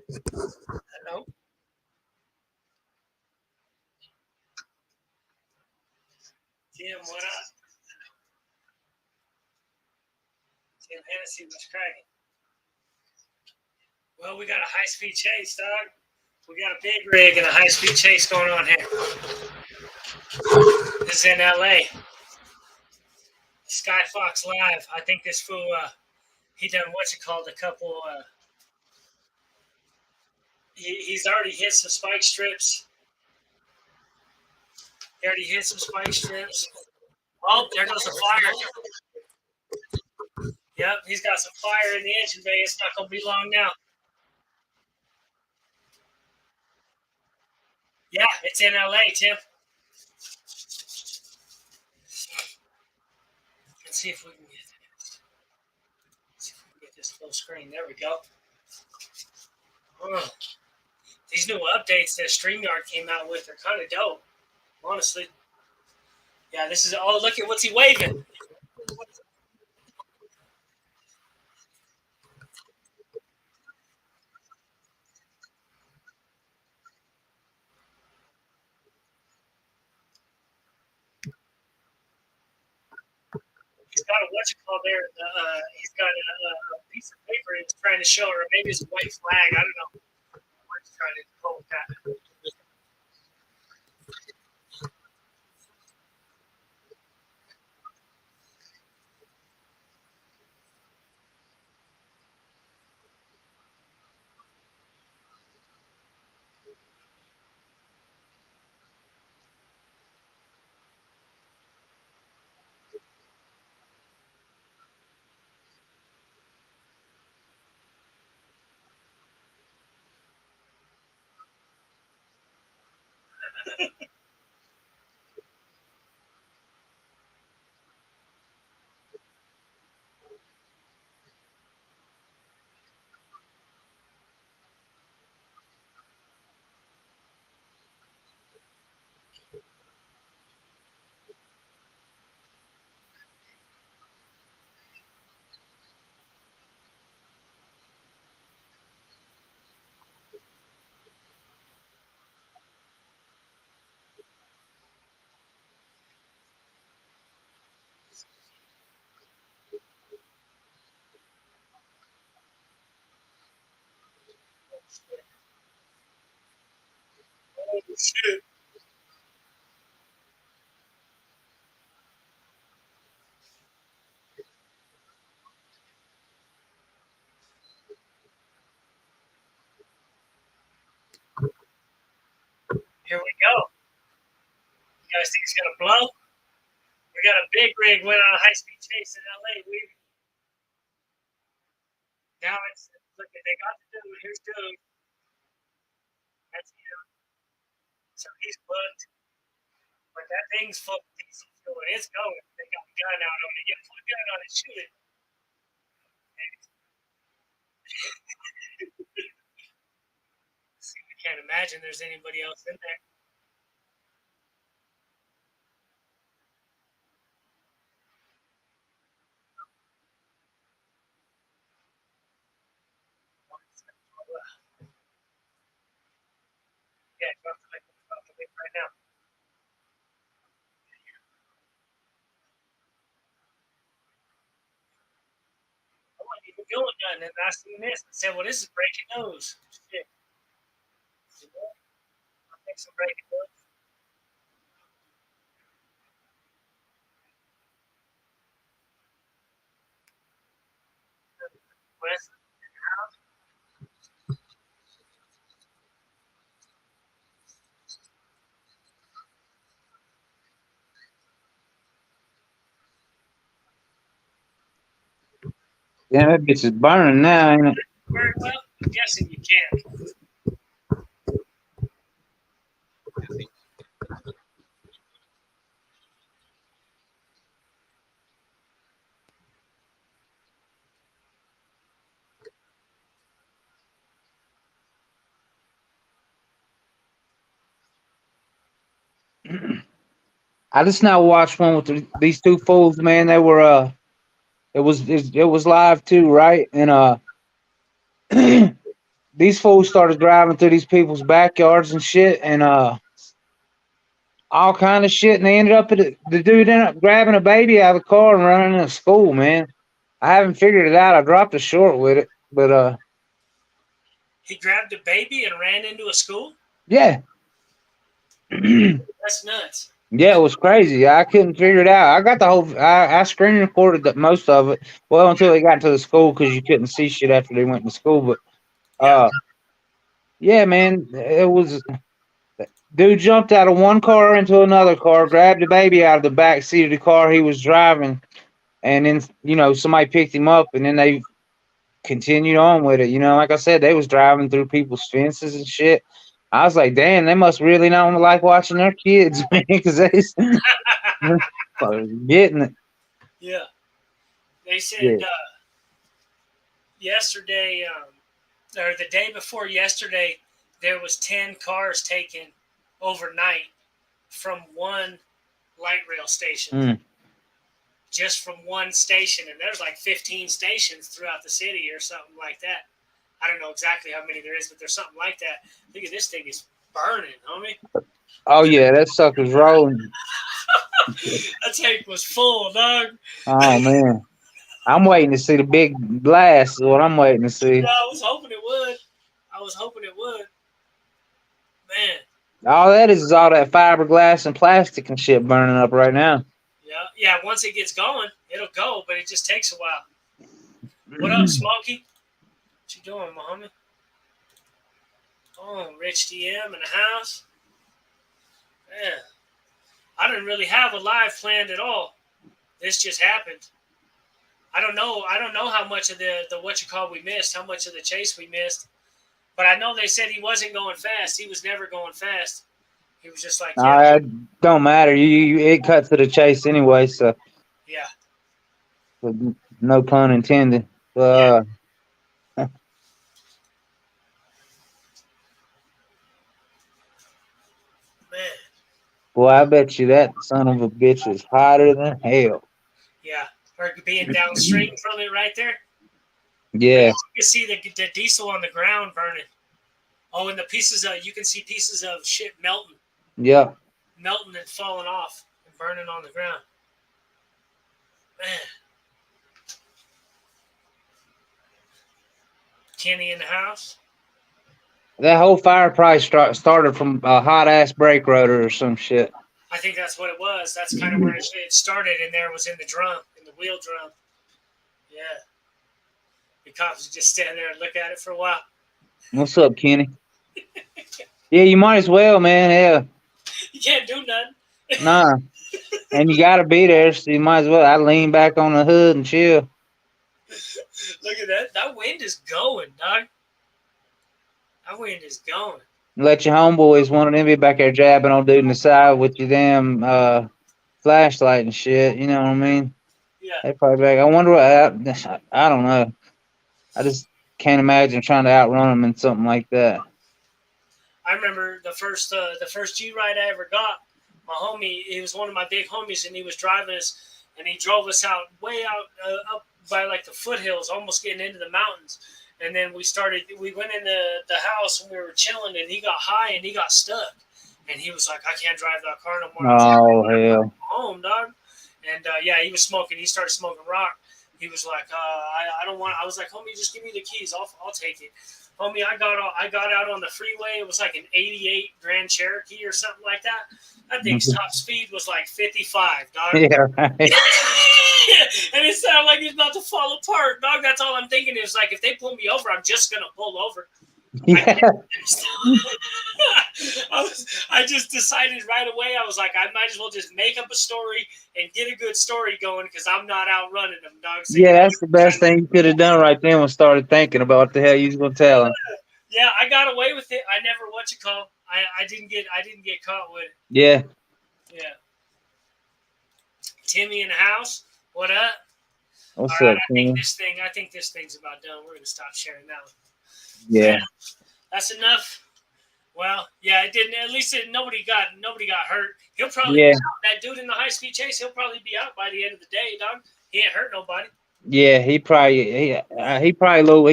Hello. Tim, what up? Tim Hennessy was cracking. Well, we got a high speed chase, dog. We got a big rig and a high speed chase going on here. This is in LA. Sky Fox Live. I think this fool, he done what's it called? A couple. He's already hit some spike strips. He already hit some spike strips. Oh, there goes the fire. Yep, he's got some fire in the engine bay. It's not going to be long now. Yeah, it's in LA, Tim. Let's see if we can get this. See if we can get this full screen. There we go. Oh, these new updates that StreamYard came out with are kind of dope, honestly. Yeah, this is. Oh, look at what's he waving. He's got a what's it called there? He's got a piece of paper he's trying to show, or maybe it's a white flag. I don't know. What he's trying to hold that. Oh shit! Here we go. You guys think it's gonna blow? We got a big rig went on a high speed chase in LA. We now it's look at they got the dude. Here's dude. That's him. So he's booked, but that thing's full of diesel fuel. It's going. They got a gun out on it. Yeah, put a gun on it. Shoot it. See, I can't imagine there's anybody else in there. Yeah, about to leave right now. I wasn't even doing nothing, and I seen this and said, "Well, this is breaking news." Shit. You know, I think some breaking news. West. Yeah, that bitch is burning now, ain't it? Very well. I'm guessing you can. I just now watched one with these two fools, man. They were it was live too, right? And these fools started driving through these people's backyards and shit, and all kind of shit, and they ended up the dude ended up grabbing a baby out of the car and running into school, man. I haven't figured it out. I dropped a short with it, but He grabbed a baby and ran into a school? yeah. That's nuts. Yeah, it was crazy. I couldn't figure it out. I got the whole. I screen recorded most of it. Well, until they got to the school because you couldn't see shit after they went to school. But yeah, man, it was. Dude jumped out of one car into another car, grabbed the baby out of the back seat of the car he was driving, and then somebody picked him up, and then they continued on with it. Like I said, they was driving through people's fences and shit. I was like, damn, they must really not like watching their kids, man, because they getting it. Yeah. They said Yeah. Yesterday, or the day before yesterday, there was 10 cars taken overnight from one light rail station. Mm. Just from one station, and there's like 15 stations throughout the city or something like that. I don't know exactly how many there is, but there's something like that. Look at this thing is burning, homie. Oh yeah, that sucker's rolling. That tank was full, dog. Oh man, I'm waiting to see the big blast. Is what I'm waiting to see. Yeah, I was hoping it would. Man. All that is all that fiberglass and plastic and shit burning up right now. Yeah. Once it gets going, it'll go, but it just takes a while. What up, Smokey? What you doing, Muhammad? Oh, Rich DM in the house. Man, I didn't really have a live planned at all. This just happened. I don't know how much of the we missed, how much of the chase we missed. But I know they said he wasn't going fast. He was never going fast. He was just like, yeah. Don't matter. It cut to the chase anyway, so yeah. No pun intended. Yeah. Man. Boy, I bet you that son of a bitch is hotter than hell. Yeah, or being downstream from it right there. Yeah. You can see the diesel on the ground burning. Oh, and you can see pieces of shit melting. Yeah. Melting and falling off and burning on the ground. Man. Kenny in the house. That whole fire probably started from a hot ass brake rotor or some shit. I think that's what it was. That's kind of where it started, and there was in the wheel drum. Yeah. The cops would just stand there and look at it for a while. What's up, Kenny? Yeah, you might as well, man. Yeah. You can't do nothing. Nah. And you gotta be there, so you might as well. I lean back on the hood and chill. Look at that. That wind is going, dog. That wind is going. Let your homeboys, one of them, be back there jabbing on dude in the side with your damn flashlight and shit. You know what I mean? Yeah. They probably back. I wonder what. I don't know. I just can't imagine trying to outrun them in something like that. I remember the first G-Ride I ever got. My homie, he was one of my big homies, and he was driving us, and he drove us way out up by like the foothills, almost getting into the mountains. And then we went in the house, and we were chilling, and he got high, and he got stuck. And he was like, I can't drive that car no more. Oh, hell. Home, dog. And, yeah, he was smoking. He started smoking rock. He was like, I don't want – I was like, homie, just give me the keys. I'll take it. Homie, I got out on the freeway. It was like an 88 Grand Cherokee or something like that. That thing's top speed was like 55, dog. Yeah, right. And it sounded like he was about to fall apart, dog. That's all I'm thinking is like, if they pull me over, I'm just going to pull over. Yeah. I just decided right away. I was like, I might as well just make up a story and get a good story going because I'm not outrunning them, dog. So Yeah, that's the best thing you could have done right then was started thinking about what the hell you was gonna tell him. Yeah, I got away with it. I never I didn't get caught with it. Yeah. Yeah. Timmy in the house. What up? What's All up, right, I think this thing's about done. We're gonna stop sharing that one. Yeah. That's enough. Well, yeah, it didn't. At least nobody got hurt. He'll probably Yeah. be out. That dude in the high speed chase. He'll probably be out by the end of the day, dog. He ain't hurt nobody. Yeah, he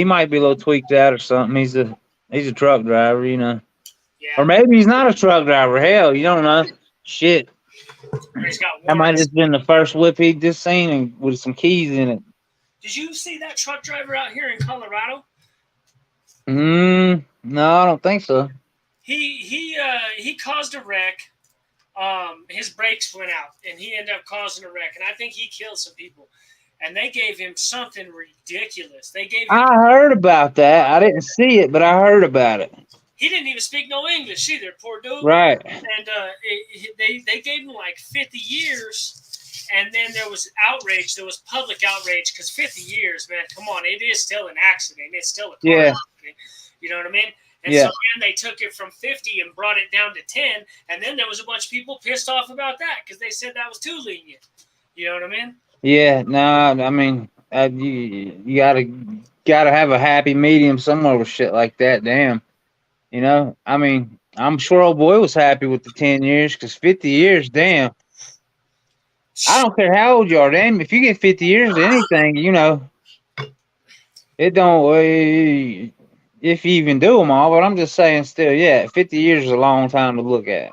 might be a little tweaked out or something. He's a He's a truck driver, you know. Yeah, Or maybe he's not a truck driver. Hell, you don't know. Shit. he's got That might have warrants. just been the first whip he just seen and with some keys in it. Did you see that truck driver out here in Colorado? No, I don't think so. He caused a wreck. His brakes went out, and he ended up causing a wreck. And I think he killed some people. And they gave him something ridiculous. They gave him. I heard about that. I didn't see it, but I heard about it. He didn't even speak no English either, poor dude. Right. And they gave him like 50 years. And then there was outrage. There was public outrage because 50 years, man, come on. It is still an accident. It's still a car accident. You know what I mean? And so then they took it from 50 and brought it down to 10. And then there was a bunch of people pissed off about that because they said that was too lenient. You know what I mean? Yeah, no, I mean, you gotta have a happy medium somewhere with shit like that. Damn, you know. I mean, I'm sure old boy was happy with the 10 years because 50 years, damn. I don't care how old you are, damn. If you get 50 years of anything, you know, it don't. If you even do them all, but I'm just saying, still, yeah, 50 years is a long time to look at.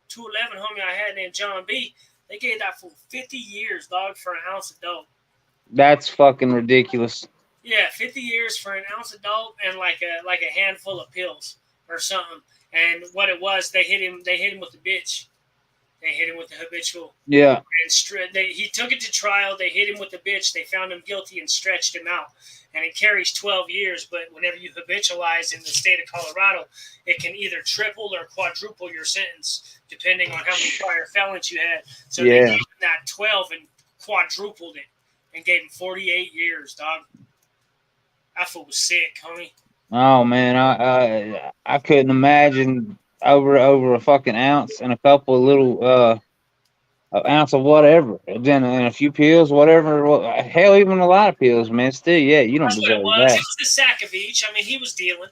211 homie I had named John B. They gave that fool 50 years, dog, for an ounce of dope. That's fucking ridiculous. Yeah, 50 years for an ounce of dope and like a handful of pills or something. And what it was, they hit him with the bitch. They hit him with the habitual. Yeah. And he took it to trial. They hit him with the bitch. They found him guilty and stretched him out. And it carries 12 years. But whenever you habitualize in the state of Colorado, it can either triple or quadruple your sentence, depending on how many prior felons you had. So they gave him that 12 and quadrupled it and gave him 48 years, dog. That fool was sick, homie. Oh man, I couldn't imagine over a fucking ounce and a couple of little an ounce of whatever, then and a few pills, whatever. Hell, even a lot of pills, man. Still, yeah, you don't deserve that. It was the sack of each. I mean, he was dealing.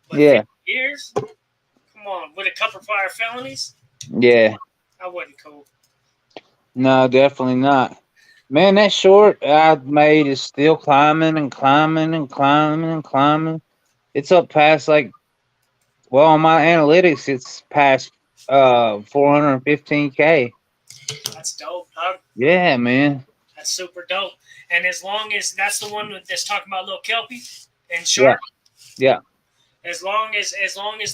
But 50 years? Come on, with a couple prior felonies? Yeah. That wasn't cool. No, definitely not. Man, that short I made is still climbing and climbing and climbing and climbing. It's up past on my analytics, it's past 415K. That's dope, dog. Yeah, man. That's super dope. And as long as that's the one that's talking about Lil Kelpie and Shark. Yeah. As long as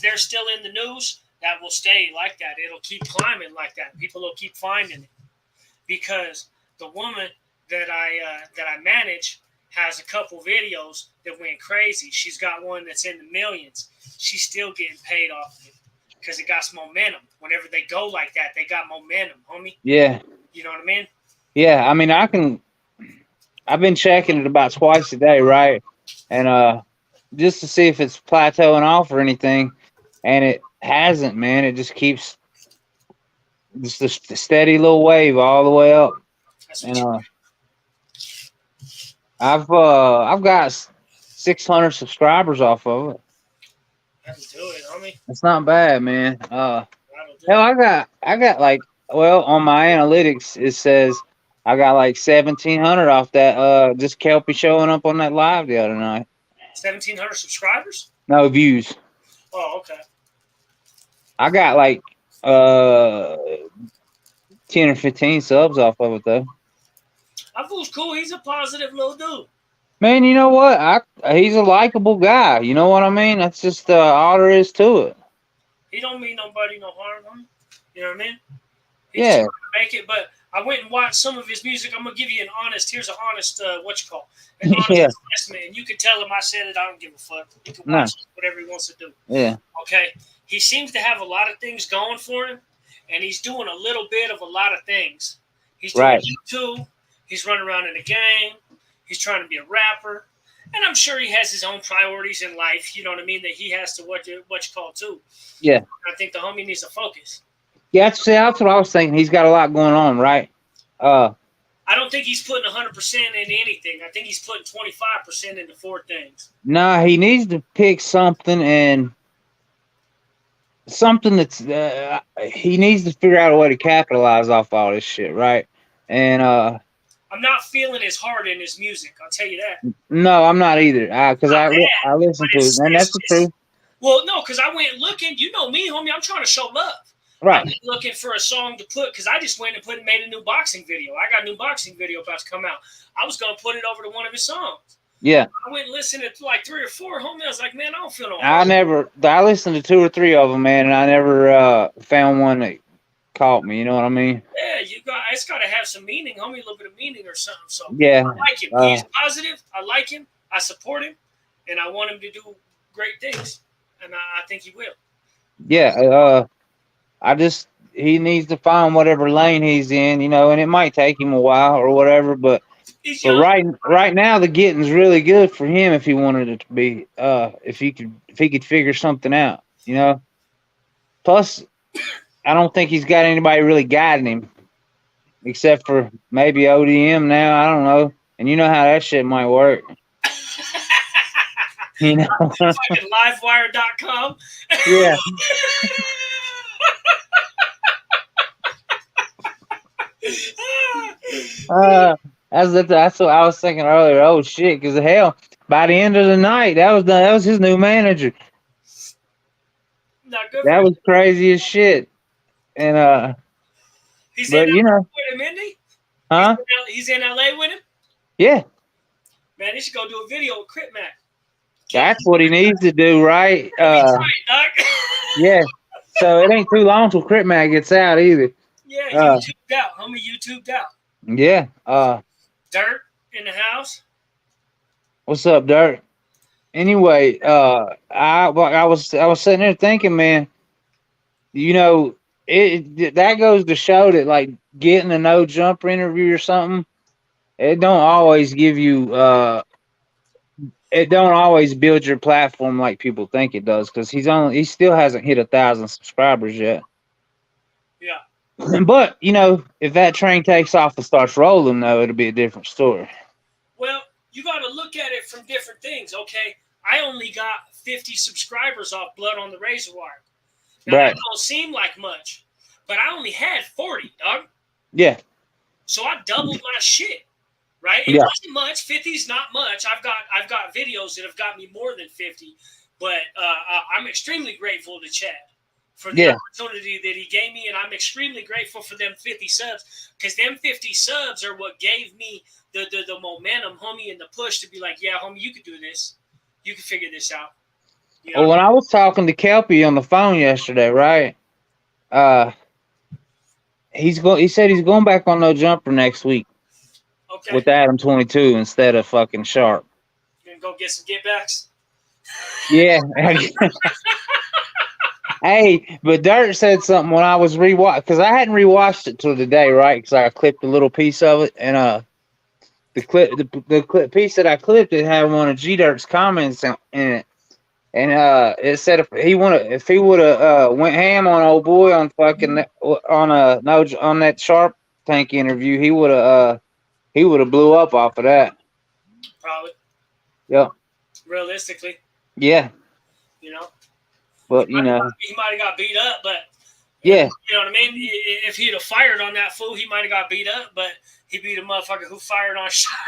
they're still in the news, that will stay like that. It'll keep climbing like that. People will keep finding it. Because the woman that I manage has a couple videos that went crazy. She's got one that's in the millions. She's still getting paid off of it because it got some momentum. Whenever they go like that, they got momentum, homie. Yeah. You know what I mean? Yeah, I mean, I've been checking it about twice a day, right? And just to see if it's plateauing off or anything, and it hasn't, man. It just keeps just a steady little wave all the way up. And I've got 600 subscribers off of it. That'll do it, homie. It's not bad, man. Hell, I got like, well, on my analytics it says I got like 1,700 off that just Kelpie showing up on that live the other night. 1,700 subscribers? No views. Oh, okay. I got like 10 or 15 subs off of it though. That fool's cool. He's a positive little dude. Man, you know what? He's a likable guy. You know what I mean? That's just all there is to it. He don't mean nobody no harm, homie. You know what I mean? He's trying to make it, but I went and watched some of his music. I'm gonna give you an honest assessment, and you can tell him I said it. I don't give a fuck. You can watch whatever he wants to do. Yeah. Okay. He seems to have a lot of things going for him, and he's doing a little bit of a lot of things. He's doing YouTube. He's running around in a gang. He's trying to be a rapper. And I'm sure he has his own priorities in life, you know what I mean, that he has to what you call too. Yeah. I think the homie needs to focus. Yeah, that's what I was thinking. He's got a lot going on, right? I don't think he's putting 100% into anything. I think he's putting 25% into 4 things. No, he needs to pick something that's he needs to figure out a way to capitalize off all this shit, right? And I'm not feeling his heart in his music. I'll tell you that. No, I'm not either. Because I listen to it, and that's the truth. Well, no, because I went looking. You know me, homie. I'm trying to show love. Right. I'm looking for a song to put because I just went and made a new boxing video. I got a new boxing video about to come out. I was gonna put it over to one of his songs. Yeah. I went and listened to like 3 or 4, homie. I was like, man, I don't feel no. I listened to 2 or 3 of them, man, and I never found one that caught me. You know what I mean? Yeah, it's got to have some meaning, homie. A little bit of meaning or something. So yeah, I like him. He's positive. I like him. I support him, and I want him to do great things, and I think he will. Yeah. He needs to find whatever lane he's in, you know, and it might take him a while or whatever, but right now the getting's really good for him if he wanted it to be. If he could figure something out, you know. Plus, I don't think he's got anybody really guiding him, except for maybe ODM now. I don't know, and you know how that shit might work. You know, fucking livewire.com. Yeah. That's what I was thinking earlier. Oh shit! Because hell, by the end of the night, that was his new manager. That was crazy as shit. And he's in LA with him, isn't he? Huh? He's in LA with him. Yeah. Man, he should go do a video with Crip Mac. That's what he needs to do, right? That's right, Doc. Yeah. So it ain't too long till Crip Mac gets out either. Yeah, YouTubed out. Homie YouTubed out. Yeah. Dirt in the house. What's up, Dirt? Anyway, I was sitting there thinking, man, you know, that goes to show that like getting a no jumper interview or something, it don't always give you it don't always build your platform like people think it does, because he still hasn't hit 1,000 subscribers yet. Yeah. But you know, if that train takes off and starts rolling, though, it'll be a different story. Well, you got to look at it from different things. Okay, I only got 50 subscribers off Blood on the Razor Wire. Now, that don't seem like much, but I only had 40, dog. Yeah. So I doubled my shit, right? It wasn't much. 50's not much. I've got videos that have got me more than 50, but I'm extremely grateful to Chad for the opportunity that he gave me, and I'm extremely grateful for them 50 subs, because them 50 subs are what gave me the momentum, homie, and the push to be like, yeah, homie, you could do this. You can figure this out. You know? Well, when I was talking to Kelpie on the phone yesterday, right? He said he's going back on No Jumper next week. Okay. With Adam 22 instead of fucking Sharp. You gonna go get some get backs? Yeah. Hey, but Dirt said something when I was because I hadn't rewatched it till today, right? Because I clipped a little piece of it, and the clip piece that I clipped, it had one of G Dirt's comments in it, and it said if he would have went ham on old boy on fucking on that Sharp Tank interview, he would have blew up off of that. Probably. Yep. Realistically. Yeah. You know. But you know, he might have got beat up, but yeah, you know what I mean. If he'd have fired on that fool, he might have got beat up, but he beat a motherfucker who fired on shot.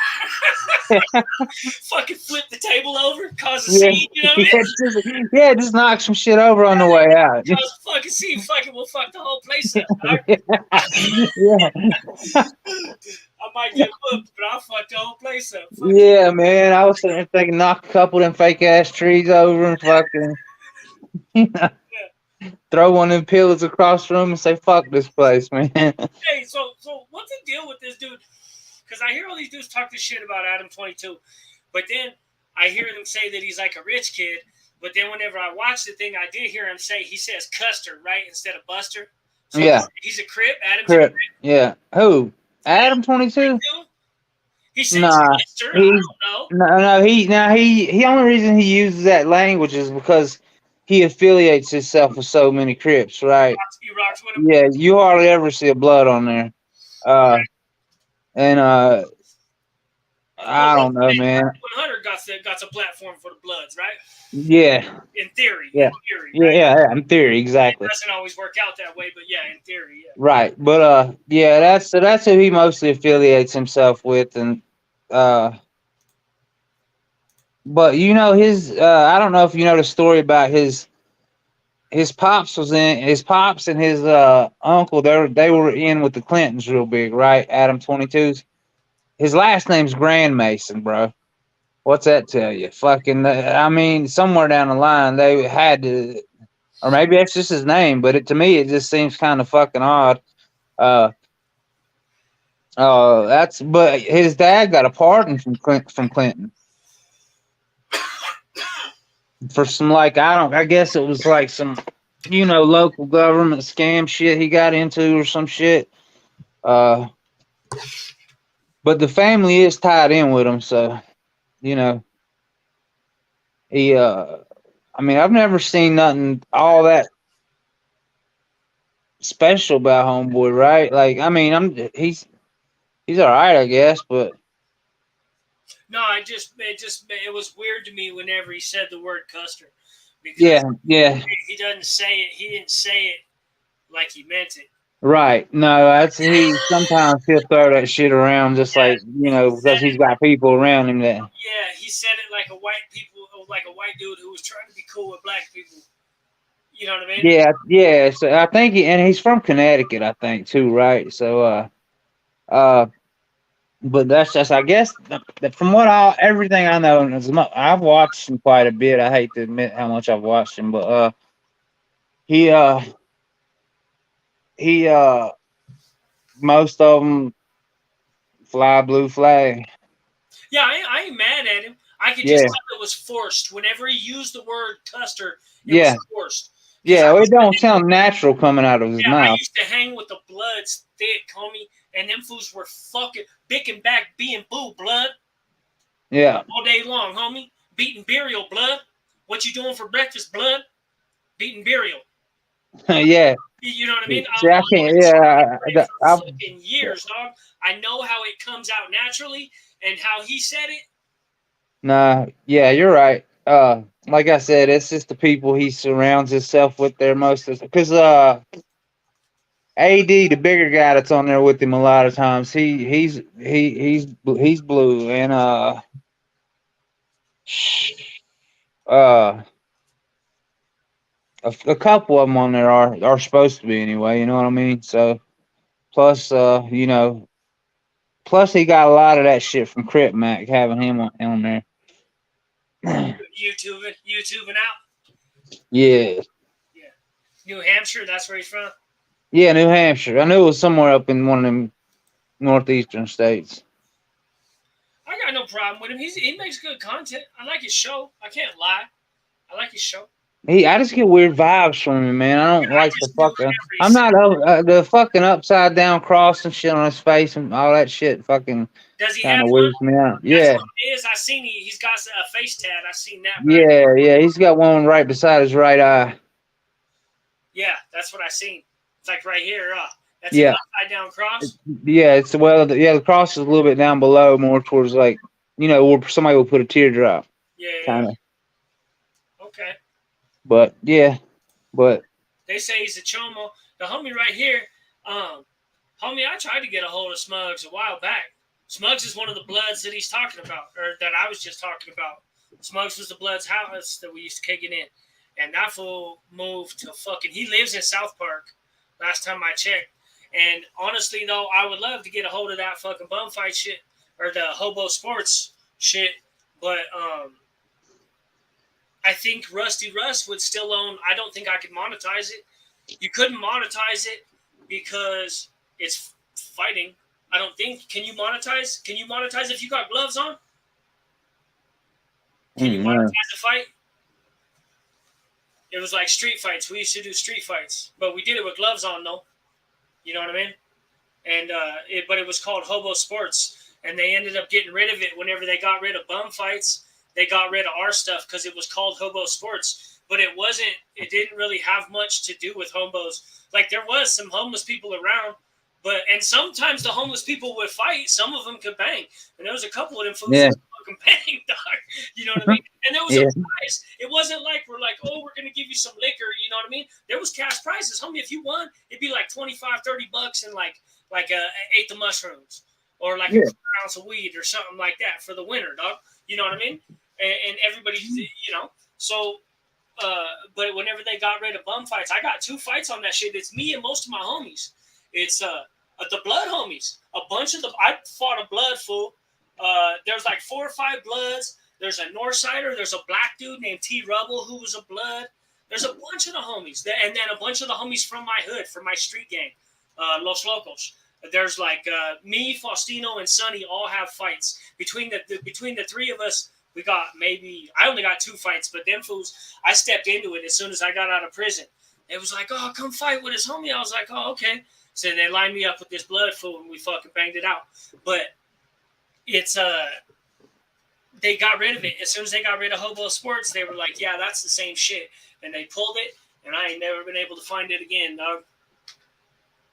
Fucking flip the table over, cause a scene. You know what I mean? Yeah, just knock some shit over on the way out. Cause a fucking scene. Fucking, we'll fuck the whole place up. Yeah. I might get whooped, but I'll fuck the whole place up. Yeah, man. I was sitting there thinking, knock a couple of them fake ass trees over and fucking. Throw one of them pillars across the room and say, fuck this place, man. Hey, so what's the deal with this dude? Because I hear all these dudes talk this shit about Adam 22, but then I hear them say that he's like a rich kid, but then whenever I watch the thing, I did hear him say, he says Custer, right, instead of Buster. So yeah. He's a Crip, Adam's a Crip. Yeah. Who? Adam 22? He says Custer, I don't know. No, he only reason he uses that language is because he affiliates himself with so many Crips, right? He rocks with him. Yeah, you hardly ever see a Blood on there. And I don't know, man. 100 got a platform for the Bloods, right? Yeah. In theory. Yeah. In theory, right? Yeah, in theory, exactly. It doesn't always work out that way, but yeah, in theory, yeah. Right, but yeah, that's who he mostly affiliates himself with, and but you know his I don't know if you know the story about his his pops and his uncle. They were in with the Clintons real big, right? Adam 22's. His last name's Grand Mason, bro. What's that tell you? Fucking, I mean, somewhere down the line they had to, or maybe that's just his name. But to me, it just seems kind of fucking odd. Uh, but his dad got a pardon from Clinton for some I guess it was like some local government scam shit he got into or some shit. But the family is tied in with him, so you know he I mean, I've never seen nothing all that special about homeboy, right? Like, I mean, he's all right, I guess, but No, it was weird to me whenever he said the word Custer, because yeah, he doesn't say it. He didn't say it like he meant it. right. No, that's he. Sometimes he'll throw that shit around, just Yeah, like he because said he's it got people around him that. Yeah, he said it like like a white dude who was trying to be cool with black people. You know what I mean? Yeah. So I think and he's from Connecticut, I think too, right? So uh, but that's just, I guess, from everything I know, and I've watched him quite a bit. I hate to admit how much I've watched him, but he he most of them fly blue flag. Yeah, I ain't mad at him. I could just Yeah, tell it was forced. Whenever he used the word Custer, it was yeah, forced. Because yeah. Well, it don't sound natural coming out of his I mouth. used to hang with the Bloods thick, homie, and them fools were fucking bicking back, being boo blood Yeah, all day long, homie. Beating burial blood. What you doing for breakfast, blood? Beating burial. yeah. You know what I mean? See, I can't. Yeah, For fucking years, dog. I know how it comes out naturally and how he said it. nah. Yeah, you're right. Like I said, it's just the people he surrounds himself with there most of because AD, the bigger guy that's on there with him a lot of times, he's blue and uh a couple of them on there are supposed to be anyway. You know what I mean? So plus plus he got a lot of that shit from Crip Mac having him on there. YouTubing out. Yeah, Yeah. New Hampshire, that's where he's from. yeah, New Hampshire. I knew it was somewhere up in one of them northeastern states. I got no problem with him. He makes good content. I like his show. I can't lie. I like his show. I just get weird vibes from him, man. I don't I like the just do fucking. whatever he I'm says. not the fucking upside down cross and shit on his face and all that shit. Fucking Does he kind have of one? weirds me out. That's Yeah, what it is. I seen he's got a face tat. I seen that. yeah. He's got one right beside his right eye. Yeah, that's what I seen. It's like right here. That's Yeah, an upside down cross. yeah. The cross is a little bit down below, more towards like where somebody would put a teardrop, Yeah. kind of. Okay. But yeah, but They say he's a chomo. The homie right here, homie, I tried to get a hold of Smugs a while back. Smugs is one of the Bloods that he's talking about, or that I was just talking about. Smugs was the Bloods house that we used to kick it in. And that fool moved to fucking, he lives in South Park, last time I checked. And honestly, though, I would love to get a hold of that fucking bum fight shit, or the hobo sports shit. But, I think Rusty Russ would still own. I don't think I could monetize it. You couldn't monetize it because it's fighting. I don't think. Can you monetize? Can you monetize if you got gloves on? Can you monetize a fight? It was like street fights. We used to do street fights, but we did it with gloves on, though. You know what I mean? And but it was called Hobo Sports, and they ended up getting rid of it whenever they got rid of bum fights. They got rid of our stuff because it was called Hobo Sports, but it wasn't. It didn't really have much to do with hobos. Like there was some homeless people around, and sometimes the homeless people would fight. Some of them could bang, and there was a couple of them fools that fucking bang, dog. You know what I mean? And there was a prize. It wasn't like we're like, oh, we're gonna give you some liquor. You know what I mean? There was cash prizes, homie. If you won, it'd be like $25, $30 and like ate the mushrooms or like a ounce of weed or something like that for the winner, dog. You know what I mean? And everybody, so but whenever they got rid of bum fights, I got 2 fights on that shit. It's me and most of my homies. It's the blood homies. A bunch of them. I fought a blood fool. There's like 4 or 5 bloods. There's a Northsider. There's a black dude named T Rubble who was a blood. There's a bunch of the homies, and then a bunch of the homies from my hood, from my street gang, Los Locos. There's like me, Faustino, and Sonny all have fights. Between the 3 of us, we got maybe, I only got 2 fights, but them fools, I stepped into it as soon as I got out of prison. It was like, oh, come fight with his homie. I was like, oh, okay. So they lined me up with this blood fool, and we fucking banged it out. But it's they got rid of it. As soon as they got rid of Hobo Sports, they were like, yeah, that's the same shit. And they pulled it, and I ain't never been able to find it again, dog.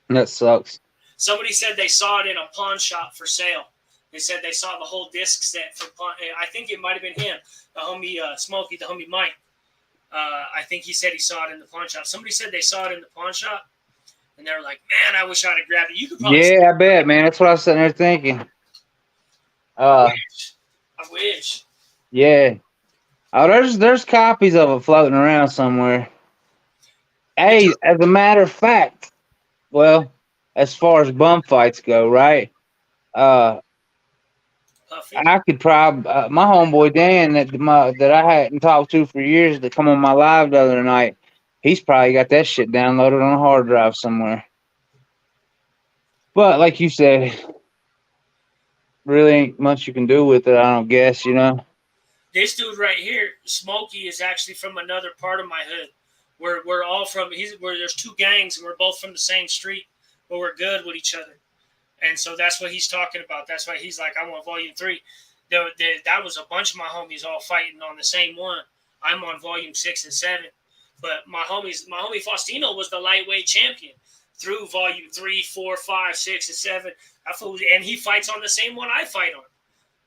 That sucks. Somebody said they saw it in a pawn shop for sale. They said they saw the whole disc set for pawn. I think it might have been him, the homie Smokey, the homie Mike. I think he said he saw it in the pawn shop. Somebody said they saw it in the pawn shop, and they were like, man, I wish I'd have grabbed it. You could probably I bet, man. That's what I was sitting there thinking. I wish. Yeah. Oh, there's copies of it floating around somewhere. Hey, as a matter of fact, well, as far as bum fights go, right? I could probably my homeboy Dan that I hadn't talked to for years that come on my live the other night. He's probably got that shit downloaded on a hard drive somewhere. But like you said, really ain't much you can do with it. I don't guess, you know. This dude right here, Smokey, is actually from another part of my hood. We're all from where there's 2 gangs and we're both from the same street, but we're good with each other. And so that's what he's talking about. That's why he's like, I want volume 3. That was a bunch of my homies all fighting on the same one. I'm on volume 6 and 7. But my homie Faustino was the lightweight champion through volume 3, 4, 5, 6, and 7. And he fights on the same one I fight on.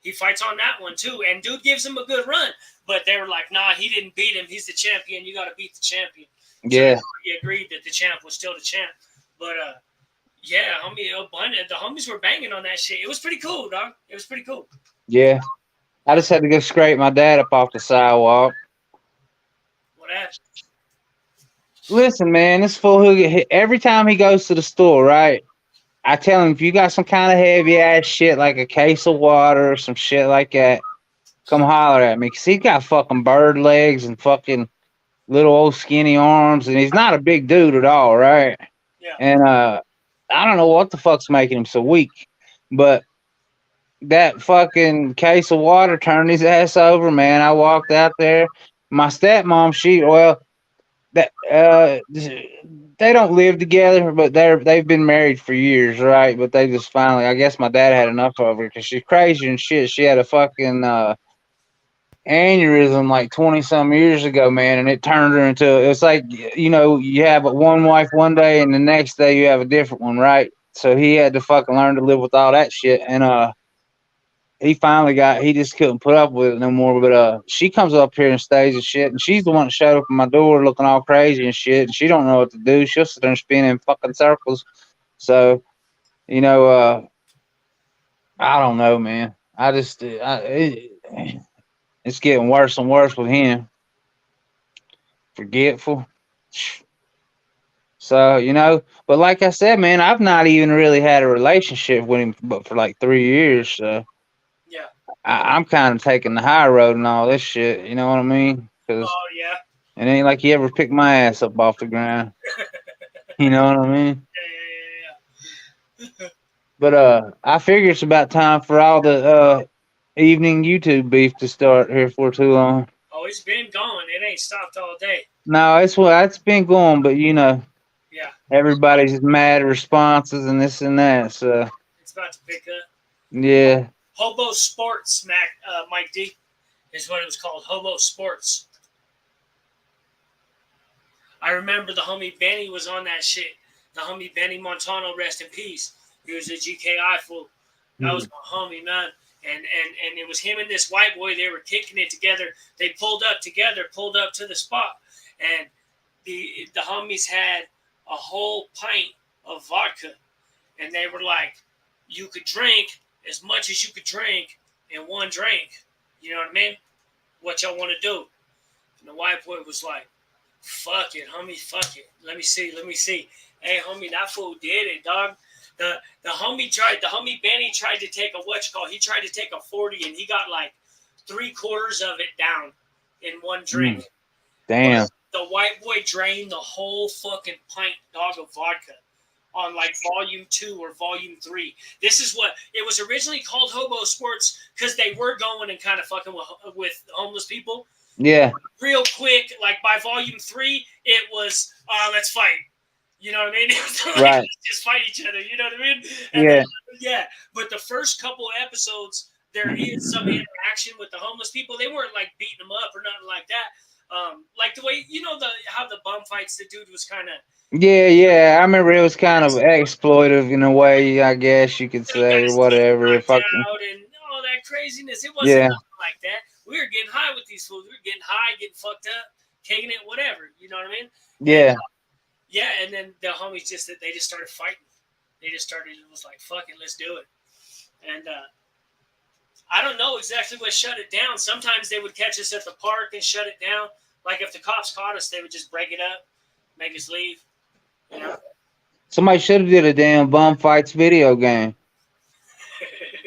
He fights on that one too. And dude gives him a good run. But they were like, nah, he didn't beat him. He's the champion. You got to beat the champion. Yeah. So he agreed that the champ was still the champ. But yeah, the homies were banging on that shit. It was pretty cool, dog. It was pretty cool. Yeah. I just had to go scrape my dad up off the sidewalk. What happened? Listen, man, this fool every time he goes to the store, right? I tell him, if you got some kind of heavy ass shit like a case of water or some shit like that, come holler at me. Because he's got fucking bird legs and fucking little old skinny arms. And he's not a big dude at all, right? Yeah. And I don't know what the fuck's making him so weak. But that fucking case of water turned his ass over, man. I walked out there. My stepmom, they don't live together, but they've been married for years, right? But they just finally, I guess my dad had enough of her because she's crazy and shit. She had a fucking aneurysm like 20-some years ago, man, and it turned her into, it's like, you know, you have one wife one day and the next day you have a different one, right? So he had to fucking learn to live with all that shit, and he just couldn't put up with it no more. But she comes up here and stays and shit, and she's the one that showed up at my door looking all crazy and shit, and she don't know what to do. She'll sit there and spin in fucking circles. So, you know, I don't know, man. It's getting worse and worse with him. Forgetful. So, you know, but like I said, man, I've not even really had a relationship with him but for like 3 years, so. Yeah. I'm kind of taking the high road and all this shit. You know what I mean? Cause yeah. it ain't like he ever picked my ass up off the ground. You know what I mean? Yeah. But I figure it's about time for all the evening YouTube beef to start here for too long. Oh, it's been going. It ain't stopped all day. No, it's been going, but you know, yeah, everybody's mad responses and this and that. So it's about to pick up. Yeah. Hobo Sports, Mike D, is what it was called. Hobo Sports. I remember the homie Benny was on that shit. The homie Benny Montano, rest in peace. He was a GKI fool. That was my homie, man. And it was him and this white boy. They were kicking it together. They pulled up together, pulled up to the spot. And the homies had a whole pint of vodka. And they were like, you could drink as much as you could drink in one drink. You know what I mean? What y'all want to do? And the white boy was like, fuck it, homie, fuck it. Let me see. Hey, homie, that fool did it, dog. The homie Benny tried to take he tried to take a 40 and he got like 3/4 of it down in one drink. Damn. But the white boy drained the whole fucking pint, dog, of vodka on like volume 2 or volume 3. This is what it was originally called Hobo Sports because they were going and kind of fucking with homeless people. Yeah. Real quick, like by volume 3, it was let's fight. You know what I mean? It was like, Right. let's just fight each other. You know what I mean? And Yeah. then, yeah. But the first couple episodes, there is some interaction with the homeless people. They weren't like beating them up or nothing like that. Like the way how the bum fights, the dude was kind of. Yeah. I remember it was kind of exploitive in a way, I guess you could say, or whatever. Fucking. Out and all that craziness. It wasn't Yeah. nothing like that. We were getting high with these fools. We were getting high, getting fucked up, kicking it, whatever. You know what I mean? Yeah. Yeah, and then the homies just started fighting. They just started. It was like, fuck it, let's do it. And I don't know exactly what shut it down. Sometimes they would catch us at the park and shut it down. Like if the cops caught us, they would just break it up, make us leave. You know. Somebody should have did a damn bum fights video game.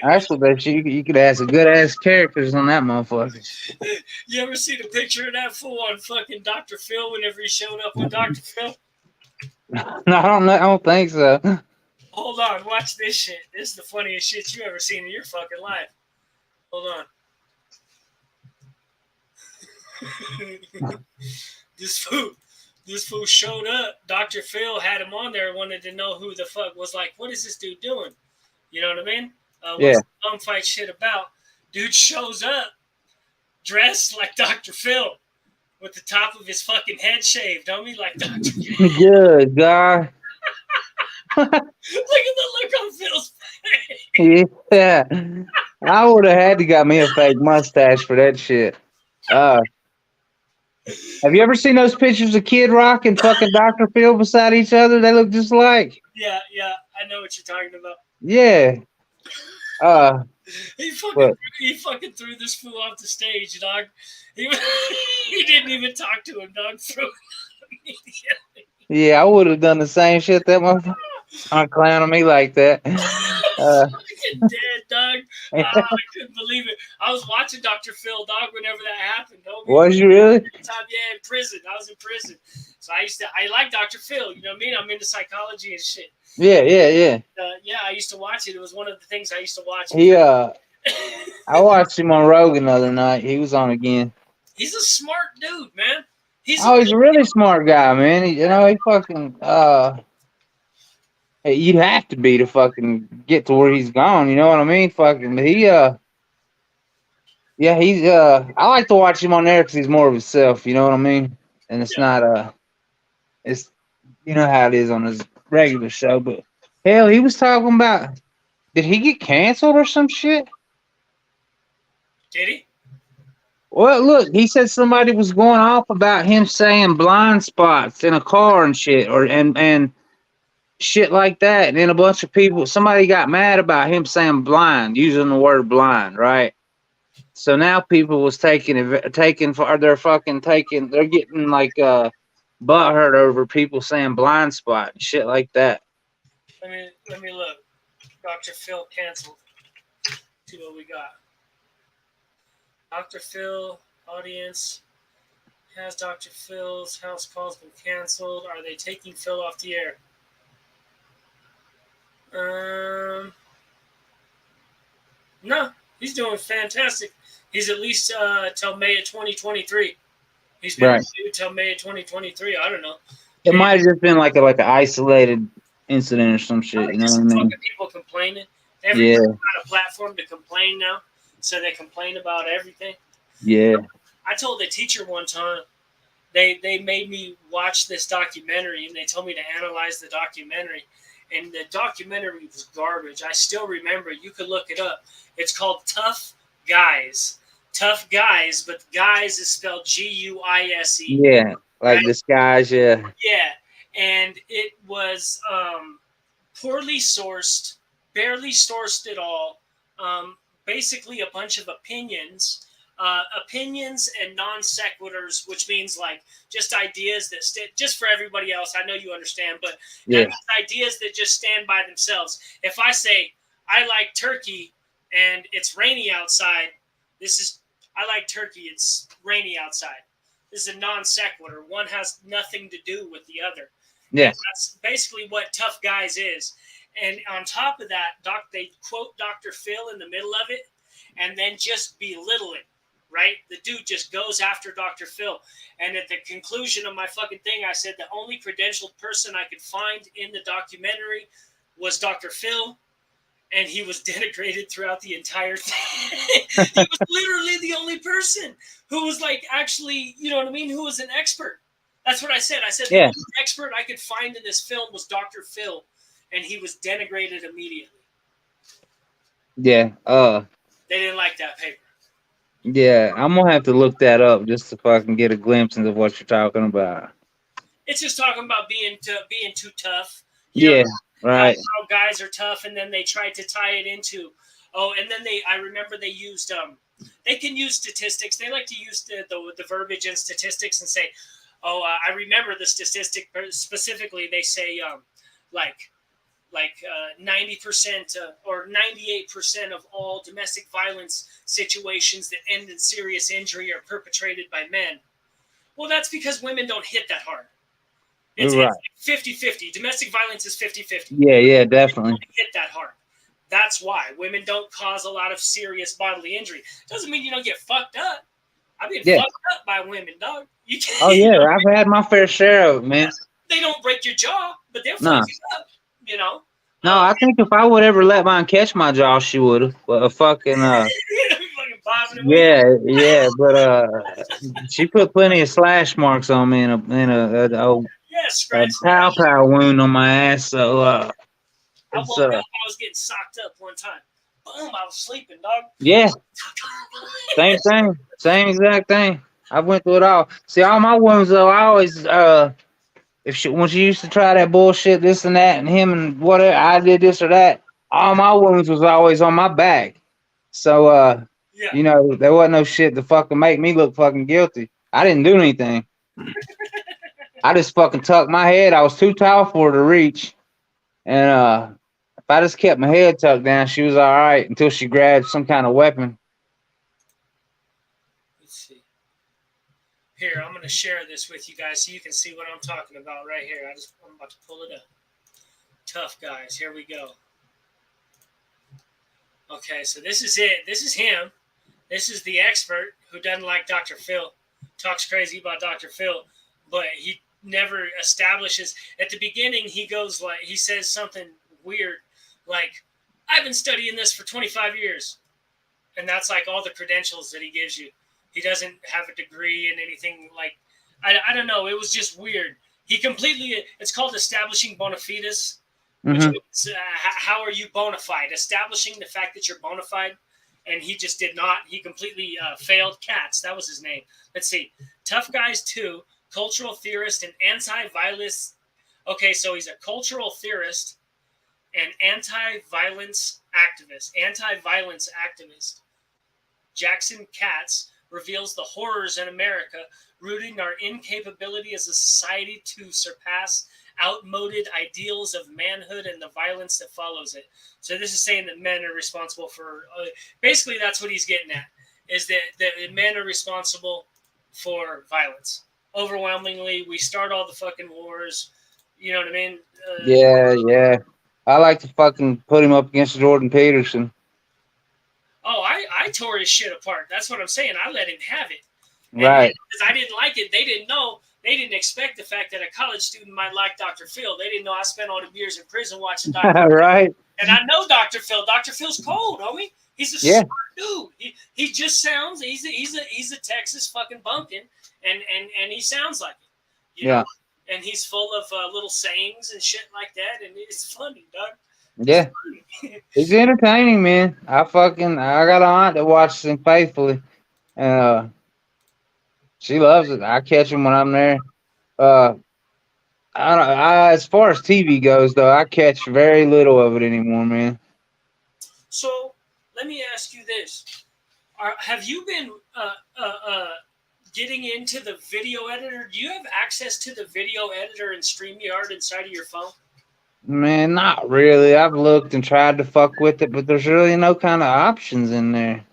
That's what that shit. You could have some good ass characters on that motherfucker. You ever see the picture of that fool on fucking Dr. Phil whenever he showed up on Dr. Phil? No, I don't know. I don't think so. Hold on, watch this shit. This is the funniest shit you ever seen in your fucking life. Hold on. This fool showed up. Dr. Phil had him on there, wanted to know who the fuck was like, what is this dude doing? You know what I mean? What's the bum fight shit about? Dude shows up dressed like Dr. Phil with the top of his fucking head shaved, homie, like Dr. Phil. Good God. Look at the look on Phil's face. Yeah. I would have had to got me a fake mustache for that shit. Have you ever seen those pictures of Kid Rock and fucking Dr. Phil beside each other? They look just alike. Yeah, I know what you're talking about. Yeah. He fucking threw this fool off the stage, dog. He didn't even talk to him, dog. Threw him immediately. Yeah, I would have done the same shit that motherfucker. Not clowning me like that. Fucking dead, dog. I couldn't believe it. I was watching Dr. Phil, dog, whenever that happened. Was you really? Yeah, in prison. I was in prison. So I like Dr. Phil. You know what I mean? I'm into psychology and shit. Yeah. Yeah, I used to watch it. It was one of the things I used to watch. I watched him on Rogan the other night. He was on again. He's a smart dude, man. He's a really smart guy, man. He fucking you'd have to be to fucking get to where he's gone. You know what I mean? Fucking he's I like to watch him on there because he's more of himself. You know what I mean? And it's not it's you know how it is on his regular show. But hell, he was talking about, did he get canceled or some shit? Did he? Well, look, he said somebody was going off about him saying blind spots in a car and shit, and shit like that. And then a bunch of people, somebody got mad about him saying blind, using the word blind, right? So now people was they're getting like butthurt over people saying blind spot and shit like that. Let me look. Dr. Phil canceled. See what we got. Dr. Phil audience. Has Dr. Phil's house calls been canceled? Are they taking Phil off the air? No, he's doing fantastic. He's at least till May of 2023. He's been renewed till May of 2023. I don't know. It might have just been like an isolated incident or some shit. You know what I mean? People complaining. Everybody's got a platform to complain now, so they complain about everything. Yeah. I told a teacher one time, they made me watch this documentary, and they told me to analyze the documentary. And the documentary was garbage. I still remember. You could look it up. It's called Tough Guys. Tough Guys, but guys is spelled Guise. Yeah, like right? Disguise, yeah. Yeah, and it was poorly sourced, barely sourced at all. Basically a bunch of opinions opinions and non sequiturs, which means like just ideas that just for everybody else. I know you understand, but that means ideas that just stand by themselves. If I say I like turkey and it's rainy outside, I like turkey. It's rainy outside. This is a non sequitur. One has nothing to do with the other. Yeah. And that's basically what Tough Guys is. And on top of that, they quote Dr. Phil in the middle of it and then just belittle it, right? The dude just goes after Dr. Phil. And at the conclusion of my fucking thing, I said the only credentialed person I could find in the documentary was Dr. Phil. And he was denigrated throughout the entire thing. He was literally the only person who was like actually, you know what I mean, who was an expert. That's what I said. I said the only expert I could find in this film was Dr. Phil, and he was denigrated immediately. Yeah. They didn't like that paper. Yeah, I'm gonna have to look that up just to fucking get a glimpse into what you're talking about. It's just talking about being too tough. Yeah. Right. How guys are tough, and then they tried to tie it into, and then I remember they used, they can use statistics. They like to use the verbiage and statistics and say, I remember the statistic specifically. They say, like 90% or 98% of all domestic violence situations that end in serious injury are perpetrated by men. Well, that's because women don't hit that hard. It's 50-50. Domestic violence is 50-50. Yeah, definitely. Don't hit that hard. That's why women don't cause a lot of serious bodily injury. Doesn't mean you don't get fucked up. I've been fucked up by women, dog. You can't, oh yeah, I've had my fair share of it, man. They don't break your jaw, but they'll fuck you up. You know. No, I think if I would ever let mine catch my jaw, she would have. But fucking yeah, but she put plenty of slash marks on me in a pow wound on my ass. So I woke up, I was getting socked up one time. Boom, I was sleeping, dog. Yeah. Same thing. Same exact thing. I went through it all. See, all my wounds though, I always when she used to try that bullshit, this and that, and him and whatever, I did this or that. All my wounds was always on my back. So you know, there wasn't no shit to fucking make me look fucking guilty. I didn't do anything. I just fucking tucked my head. I was too tall for her to reach. And if I just kept my head tucked down, she was all right until she grabbed some kind of weapon. Let's see. Here, I'm going to share this with you guys so you can see what I'm talking about right here. I'm about to pull it up. Tough Guys. Here we go. Okay, so this is it. This is him. This is the expert who doesn't like Dr. Phil. Talks crazy about Dr. Phil, but he never establishes. At the beginning, he says something weird, like, I've been studying this for 25 years. And that's like all the credentials that he gives you. He doesn't have a degree in anything like, I don't know. It was just weird. It's called establishing bona fides, which means how are you bona fide? Establishing the fact that you're bona fide. And he just did not. He completely failed. Katz, that was his name. Let's see. Tough Guys 2, cultural theorist and anti-violence. Okay, so he's a cultural theorist and anti-violence activist. Jackson Katz reveals the horrors in America, rooting our incapability as a society to surpass outmoded ideals of manhood and the violence that follows it. So this is saying that men are responsible for, basically that's what he's getting at, is that men are responsible for violence. Overwhelmingly, we start all the fucking wars. You know what I mean? Yeah. I like to fucking put him up against Jordan Peterson. Oh, I tore his shit apart. That's what I'm saying. I let him have it. Right. Because I didn't like it. They didn't know. They didn't expect the fact that a college student might like Dr. Phil. They didn't know I spent all the years in prison watching Dr. Phil. Right. And I know Dr. Phil. Dr. Phil's cold, homie. He's a smart dude. He just sounds. He's a Texas fucking bumpkin, and he sounds like it. You know? And he's full of little sayings and shit like that, and it's funny, dog. Yeah. He's entertaining, man. I got an aunt that watches him faithfully. She loves it. I catch him when I'm there. As far as TV goes, though, I catch very little of it anymore, man. So let me ask you this: have you been getting into the video editor? Do you have access to the video editor and StreamYard inside of your phone? Man, not really. I've looked and tried to fuck with it, but there's really no kind of options in there.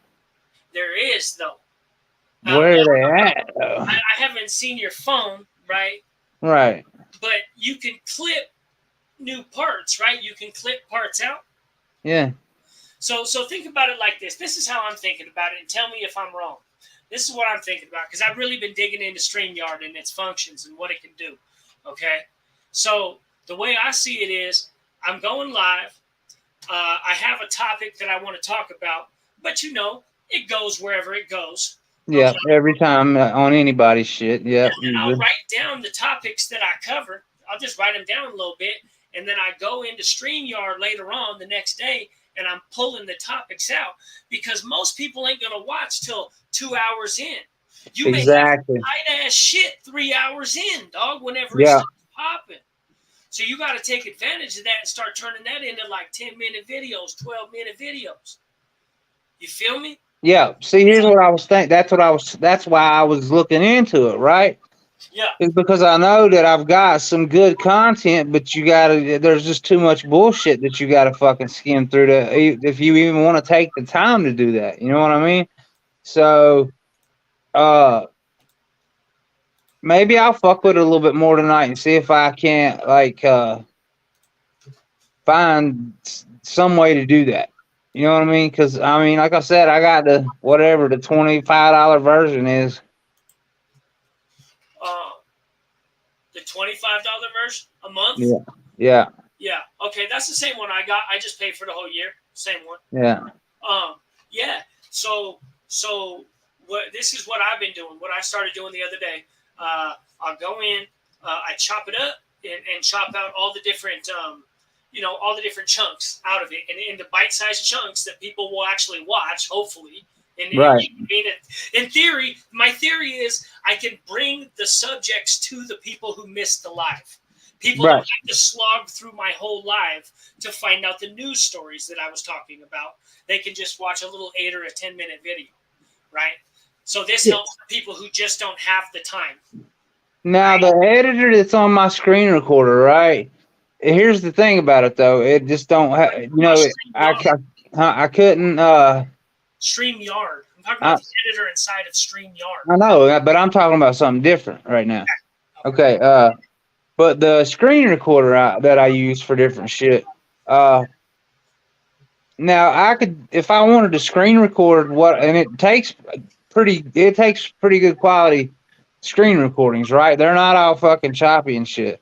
There is, though. Where are they at, though? I haven't seen your phone, right? Right. But you can clip new parts, right? You can clip parts out. Yeah. So think about it like this. This is how I'm thinking about it, and tell me if I'm wrong. This is what I'm thinking about, because I've really been digging into StreamYard and its functions and what it can do. Okay? So the way I see it is, I'm going live. I have a topic that I want to talk about, but it goes wherever it goes. Yeah, Okay? every time on anybody's shit. Yeah. And I'll write down the topics that I cover. I'll just write them down a little bit, and then I go into StreamYard later on the next day, and I'm pulling the topics out, because most people ain't gonna watch till 2 hours in. You exactly. may have tight ass shit 3 hours in, dog. Whenever yeah. it starts popping, so you got to take advantage of that and start turning that into like 10-minute videos, 12-minute videos. You feel me? Yeah. See, here's what I was thinking. That's why I was looking into it, right? Yeah. It's because I know that I've got some good content, but there's just too much bullshit that you gotta fucking skim through if you even want to take the time to do that. You know what I mean? So, maybe I'll fuck with it a little bit more tonight and see if I can't find some way to do that. You know what I mean? Because I mean, like I said, I got the $25 version is. The $25 version a month? Yeah. Yeah. Yeah. Okay, that's the same one I got. I just paid for the whole year. Same one. Yeah. Yeah. So this is what I've been doing. What I started doing the other day. I'll go in, I chop it up and chop out all the different all the different chunks out of it, and into bite-sized chunks that people will actually watch, hopefully. And right. In theory, my theory is I can bring the subjects to the people who missed the live. People don't have to slog through my whole live to find out the news stories that I was talking about. They can just watch a little 8 or a 10-minute video, right? So this helps people who just don't have the time. Now, the editor that's on my screen recorder, right? Here's the thing about it, though. It just don't have, I couldn't. StreamYard. I'm talking about the editor inside of StreamYard. I know, but I'm talking about something different right now. Okay. But the screen recorder that I use for different shit. Now I could, if I wanted to screen record and it takes pretty good quality screen recordings, right? They're not all fucking choppy and shit.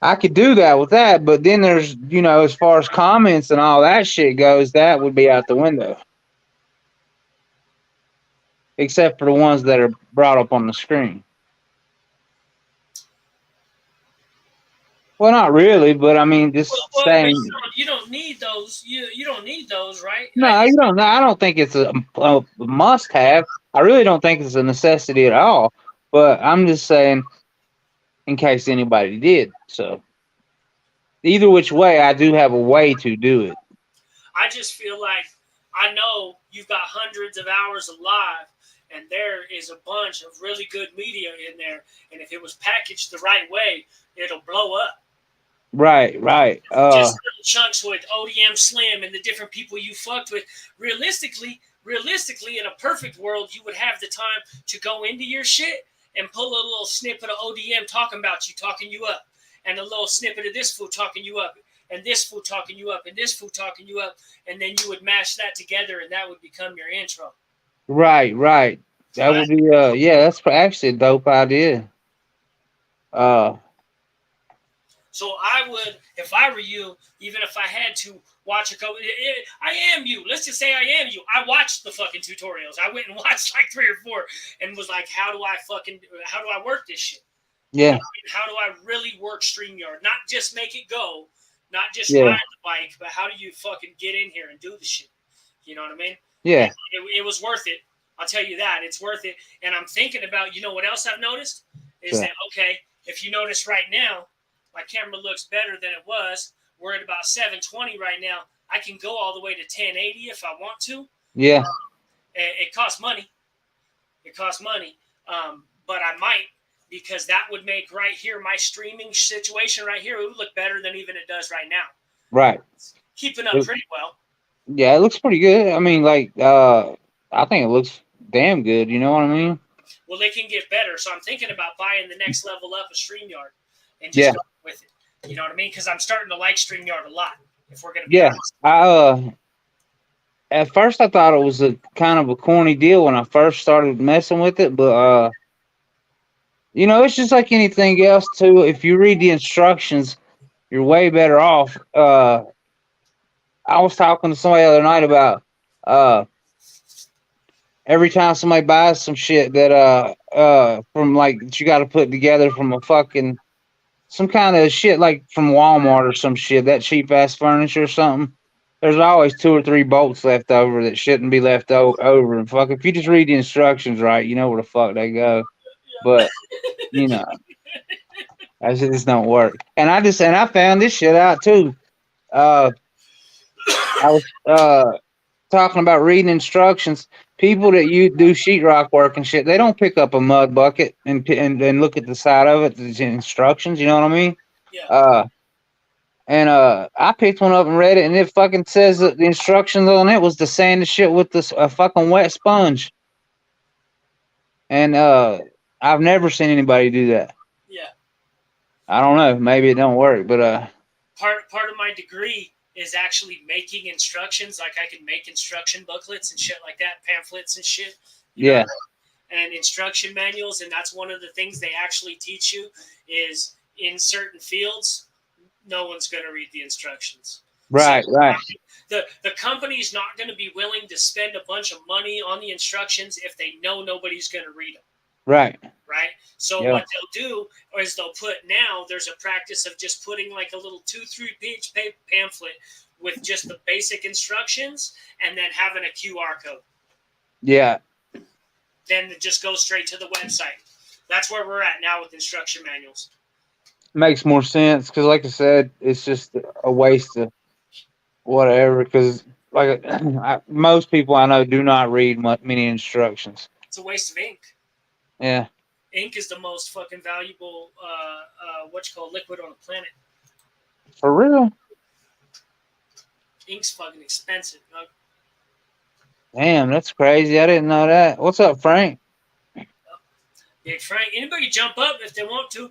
I could do that with that, but then there's, as far as comments and all that shit goes, that would be out the window. Except for the ones that are brought up on the screen. Well, not really, but I mean, just saying. You don't need those. You don't need those, right? No, you don't. I don't think it's a must-have. I really don't think it's a necessity at all. But I'm just saying, in case anybody did. So, either which way, I do have a way to do it. I just feel like I know you've got hundreds of hours of live, and there is a bunch of really good media in there. And if it was packaged the right way, it'll blow up. Right. Just little chunks with ODM Slim and the different people you fucked with. Realistically, in a perfect world, you would have the time to go into your shit and pull a little snippet of ODM talking about you, talking you up, and a little snippet of this fool talking you up, and this fool talking you up, and this fool talking you up, and then you would mash that together, and that would become your intro. Right. That would be that's actually a dope idea. So I would, if I were you, even if I had to watch a couple, I am you. Let's just say I am you. I watched the fucking tutorials. I went and watched like 3 or 4 and was like, how do I work this shit? Yeah. How do I really work StreamYard? Not just make it go, not just ride the bike, but how do you fucking get in here and do the shit? You know what I mean? Yeah. It was worth it. I'll tell you that. It's worth it. And I'm thinking about, what else I've noticed? Is that, okay, if you notice right now, my camera looks better than it was. We're at about 720 right now. I can go all the way to 1080 if I want to. Yeah. It costs money. It costs money, but I might, because that would make right here my streaming situation right here. It would look better than even it does right now. Right. Keeping up pretty well. Yeah, it looks pretty good. I mean, like, I think it looks damn good. You know what I mean? Well, they can get better, so I'm thinking about buying the next level up of StreamYard and just Yeah. going with it. You know what I mean? Because I'm starting to like StreamYard a lot. If we're going to be Yeah. honest. At first I thought it was a kind of a corny deal when I first started messing with it, but you know, it's just like anything else too. If you read the instructions, you're way better off. I was talking to somebody the other night about uh every time somebody buys some shit that from like that you got to put together from a fucking some kind of shit like from Walmart or some shit, that cheap ass furniture or something. There's always 2 or 3 bolts left over that shouldn't be left over. And fuck, if you just read the instructions right, you know where the fuck they go. But you know, I just don't work. And I found this shit out too. Uh, I was talking about reading instructions. People that you do sheetrock work and shit, they don't pick up a mud bucket and look at the side of it, the instructions. You know what I mean? Yeah. I picked one up and read it, and it fucking says that the instructions on it was to sand the shit with this a fucking wet sponge. And I've never seen anybody do that. Yeah. I don't know. Maybe it don't work, but Part of my degree is actually making instructions. Like I can make instruction booklets and shit like that, pamphlets and shit. Yeah. Know? And instruction manuals, and that's one of the things they actually teach you is in certain fields, no one's going to read the instructions. Right, so, right. The company's not going to be willing to spend a bunch of money on the instructions if they know nobody's going to read them. Right. Right. So what they'll do is they'll put now there's a practice of just putting like a little 2-3 page pamphlet with just the basic instructions and then having a QR code. Yeah. Then it just goes straight to the website. That's where we're at now with instruction manuals. Makes more sense because, like I said, it's just a waste of whatever. Because, like, most people I know do not read many instructions. It's a waste of ink. Yeah. Ink is the most fucking valuable, liquid on the planet. For real? Ink's fucking expensive. Damn, that's crazy. I didn't know that. What's up, Frank? Big Frank. Anybody jump up if they want to.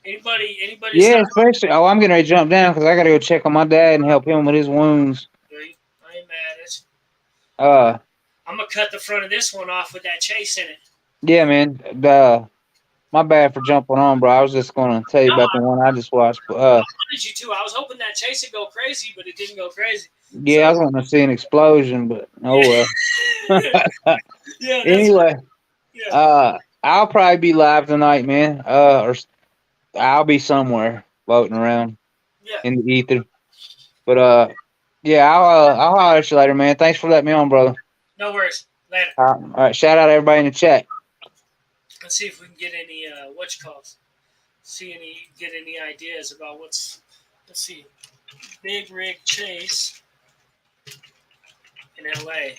Anybody? Yeah, especially. Oh, I'm getting ready to jump down because I got to go check on my dad and help him with his wounds. I ain't mad at you. I'm gonna cut the front of this one off with that chase in it. Yeah, man. My bad for jumping on, bro. I was just gonna tell you about the one I just watched. I wanted you to. I was hoping that chase would go crazy, but it didn't go crazy. Yeah, I was gonna see an explosion, but oh well. Yeah. Anyway, I'll probably be live tonight, man. Or I'll be somewhere floating around in the ether. But yeah, I'll holler at you later, man. Thanks for letting me on, brother. No worries. Later. All right. Shout out everybody in the chat. Let's see if we can get any get any ideas about what's. Let's see, big rig chase in LA,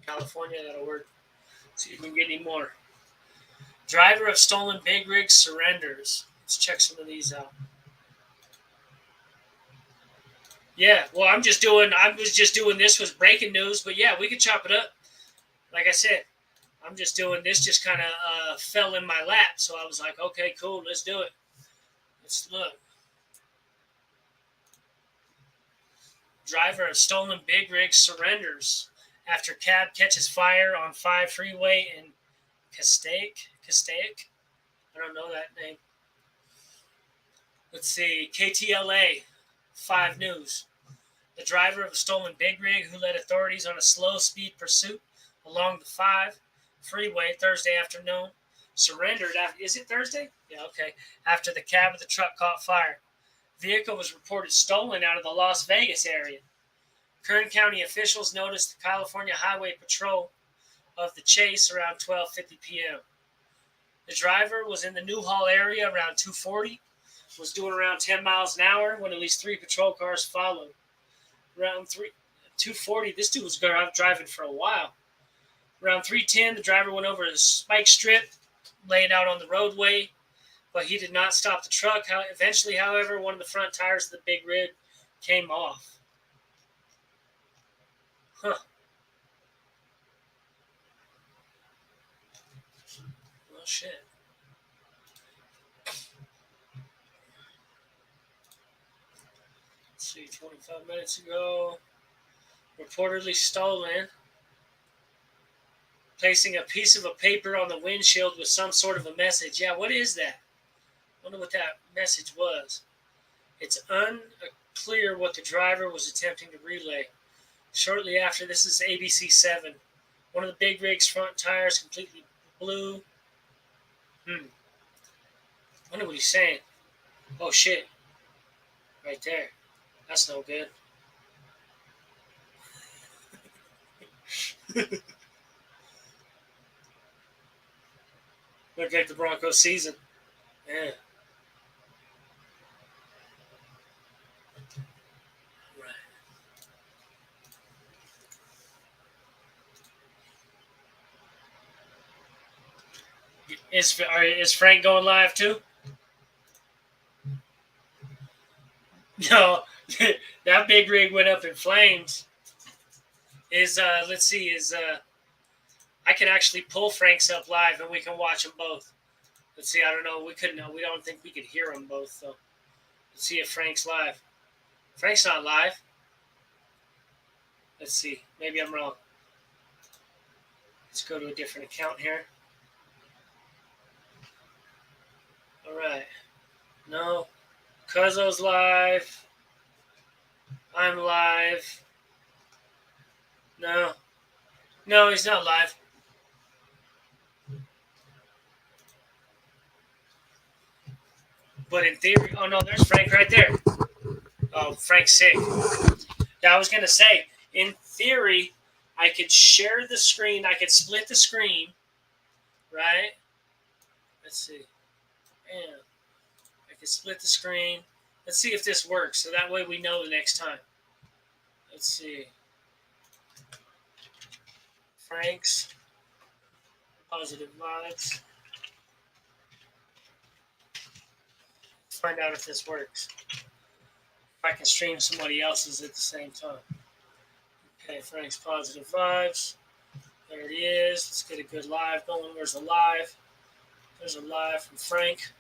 California. That'll work. Let's see if we can get any more. Driver of stolen big rig surrenders. Let's check some of these out. Yeah, well, I was just doing this was breaking news, but yeah, we could chop it up. Like I said, I'm just doing this. Just kind of fell in my lap, so I was like, okay, cool, let's do it. Let's look. Driver of stolen big rig surrenders after cab catches fire on 5 freeway in Castaic. I don't know that name. Let's see. KTLA 5 News. The driver of a stolen big rig who led authorities on a slow speed pursuit along the 5 freeway Thursday afternoon surrendered after. Is it Thursday? Yeah, okay. After the cab of the truck caught fire. Vehicle was reported stolen out of the Las Vegas area. Kern County officials noticed the California Highway Patrol of the chase around 12:50 p.m. The driver was in the Newhall area around 2:40, was doing around 10 miles an hour when at least 3 patrol cars followed. Around 2:40, this dude was driving for a while. Around 3:10, the driver went over a spike strip, laid out on the roadway, but he did not stop the truck. Eventually, however, one of the front tires of the big rig came off. Huh. Well, shit. Let's see, 25 minutes ago. Reportedly stolen. Placing a piece of a paper on the windshield with some sort of a message. Yeah, what is that? I wonder what that message was. It's unclear what the driver was attempting to relay. Shortly after, this is ABC 7. One of the big rig's front tires completely blew. I wonder what he's saying. Oh, shit. Right there. That's no good. Look like the Broncos season. Yeah. Is Frank going live too? No, that big rig went up in flames. Let's see, I can actually pull Frank's up live and we can watch them both. Let's see, I don't know, we don't think we could hear them both though. Let's see if Frank's live. Frank's not live. Let's see, maybe I'm wrong. Let's go to a different account here. All right. No. Cuzzo's live. I'm live. No. No, he's not live. But in theory, oh no, there's Frank right there. Oh, Frank's sick. Yeah, I was going to say, in theory, I could share the screen. I could split the screen, right? Let's see. Yeah. I could split the screen. Let's see if this works, so that way we know the next time. Let's see. Frank's Positive Vibes. Let's find out if this works. If I can stream somebody else's at the same time. Okay, Frank's Positive Vibes. There it is. Let's get a good live going. Where's the live? There's a live from Frank.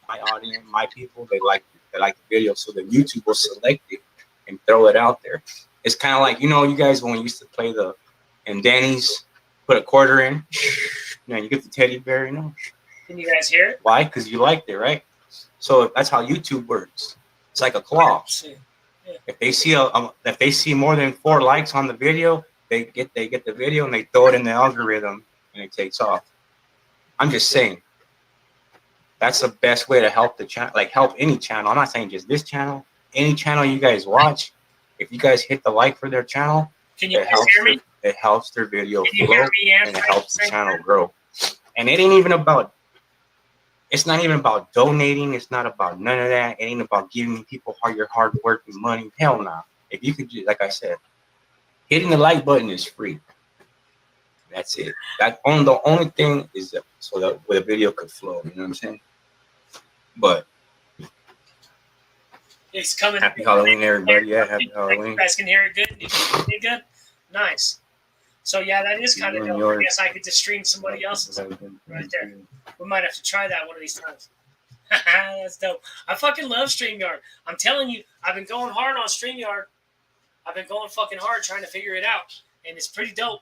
My audience, my people, they like the video, so the YouTube will select it and throw it out there. It's kind of like, you know, you guys when we used to play and Danny's put a quarter in, you get the teddy bear, you know. Can you guys hear it? Why? Because you liked it, right? So that's how YouTube works. It's like a claw. Yeah. If they see more than 4 likes on the video, they get the video and they throw it in the algorithm and it takes off. I'm just saying. That's the best way to help the channel, like help any channel. I'm not saying just this channel. Any channel you guys watch, if you guys hit the like for their channel, can you hear me? It helps their video grow and it helps the channel grow. And it ain't even about. It's not even about donating. It's not about none of that. It ain't about giving people your hard work and money. Hell no. If you could, like I said, hitting the like button is free. That's it. The only thing is that so that the video could flow. You know what I'm saying? But it's coming. Happy Halloween, everybody! Yeah, happy Halloween. You guys can hear it good. You can hear it good. Nice. So yeah, that is kind of dope. I guess I could just stream somebody else's right there. We might have to try that one of these times. That's dope. I fucking love StreamYard. I'm telling you, I've been going hard on StreamYard. I've been going fucking hard trying to figure it out, and it's pretty dope.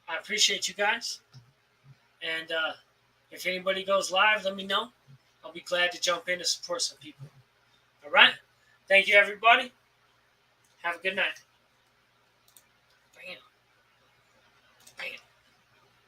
I appreciate you guys. And if anybody goes live, let me know. I'll be glad to jump in to support some people. All right? Thank you, everybody. Have a good night.